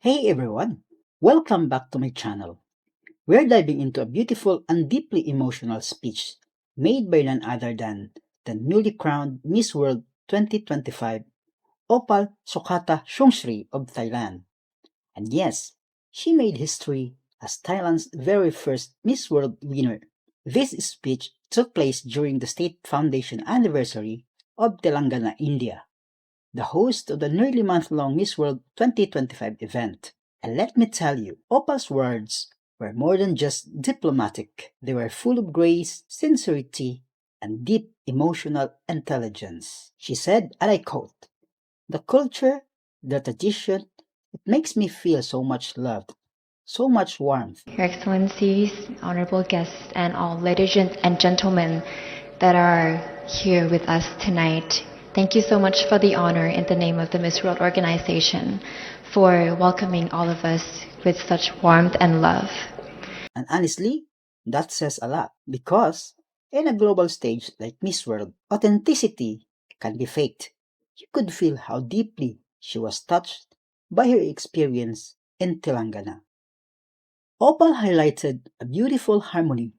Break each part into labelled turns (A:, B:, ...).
A: Hey everyone! Welcome back to my channel. We're diving into a beautiful and deeply emotional speech made by none other than the newly crowned Miss World 2025, Opal Sukata Sungsri of Thailand. And yes, she made history as Thailand's very first Miss World winner. This speech took place during the State Foundation anniversary of Telangana, India, the host of the nearly month-long Miss World 2025 event. And let me tell you, Opal's words were more than just diplomatic. They were full of grace, sincerity, and deep emotional intelligence. She said, and I quote, "The culture, the tradition, it makes me feel so much loved, so much warmth."
B: Your Excellencies, honorable guests, and all ladies and gentlemen that are here with us tonight. Thank you so much for the honor in the name of the Miss World organization for welcoming all of us with such warmth and love.
A: And honestly, that says a lot because in a global stage like Miss World, authenticity can be faked. You could feel how deeply she was touched by her experience in Telangana. Opal highlighted a beautiful harmony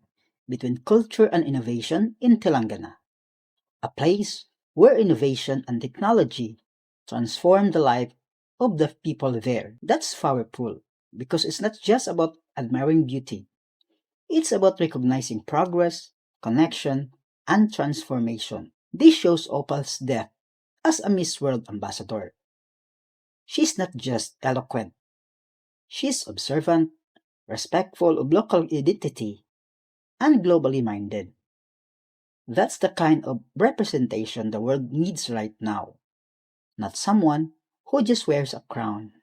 A: between culture and innovation in Telangana, a place where innovation and technology transform the life of the people there. That's powerful because it's not just about admiring beauty. It's about recognizing progress, connection, and transformation. This shows Opal's depth as a Miss World ambassador. She's not just eloquent, she's observant, respectful of local identity, and globally minded. That's the kind of representation the world needs right now. Not someone who just wears a crown,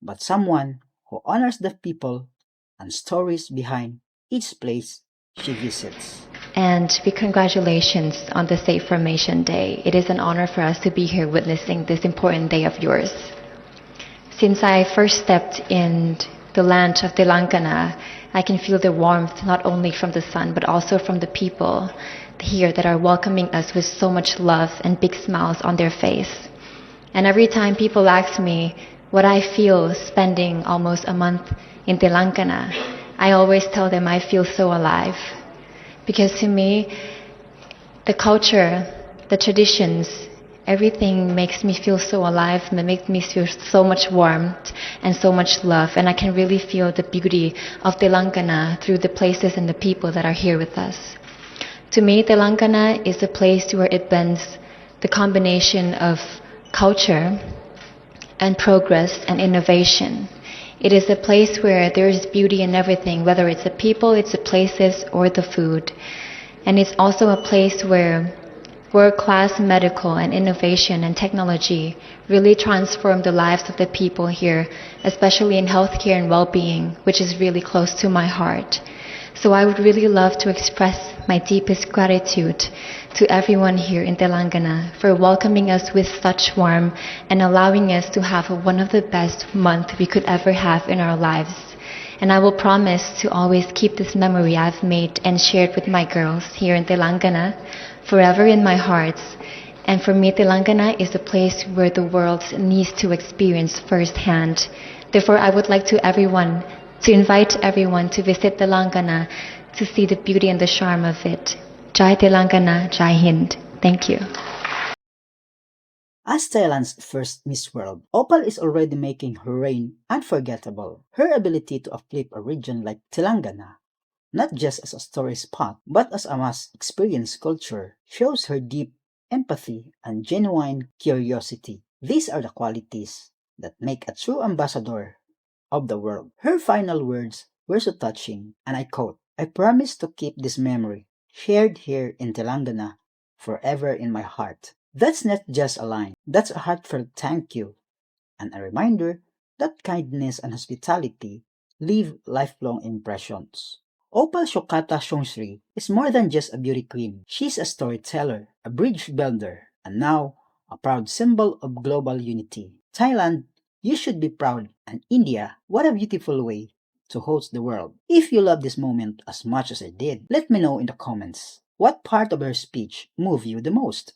A: but someone who honors the people and stories behind each place she visits.
B: And big congratulations on the State Formation Day. It is an honor for us to be here witnessing this important day of yours. Since I first stepped in the land of Telangana, I can feel the warmth not only from the sun but also from the people here that are welcoming us with so much love and big smiles on their face. And every time people ask me what I feel spending almost a month in Telangana, I always tell them I feel so alive. Because to me, the culture, the traditions, everything makes me feel so alive and it makes me feel so much warmth and so much love. And I can really feel the beauty of Telangana through the places and the people that are here with us. To me, Telangana is a place where it blends the combination of culture and progress and innovation. It is a place where there is beauty in everything, whether it's the people, it's the places, or the food. And it's also a place where world-class medical and innovation and technology really transform the lives of the people here, especially in healthcare and well-being, which is really close to my heart. So I would really love to express my deepest gratitude to everyone here in Telangana for welcoming us with such warmth and allowing us to have one of the best months we could ever have in our lives. And I will promise to always keep this memory I've made and shared with my girls here in Telangana forever in my heart. And for me, Telangana is a place where the world needs to experience firsthand. Therefore, I would like to invite everyone to visit Telangana to see the beauty and the charm of it. Jai Telangana, Jai Hind. Thank you.
A: As Thailand's first Miss World, Opal is already making her reign unforgettable. Her ability to uplift a region like Telangana, not just as a story spot, but as a mass experience culture, shows her deep empathy and genuine curiosity. These are the qualities that make a true ambassador of the world. Her final words were so touching, and I quote, "I promise to keep this memory shared here in Telangana forever in my heart." That's not just a line, that's a heartfelt thank you and a reminder that kindness and hospitality leave lifelong impressions. Opal Shokata Shongsri is more than just a beauty queen. She's a storyteller, a bridge builder, and now a proud symbol of global unity. Thailand, you should be proud, and India, what a beautiful way to host the world. If you love this moment as much as I did, let me know in the comments. What part of her speech moved you the most?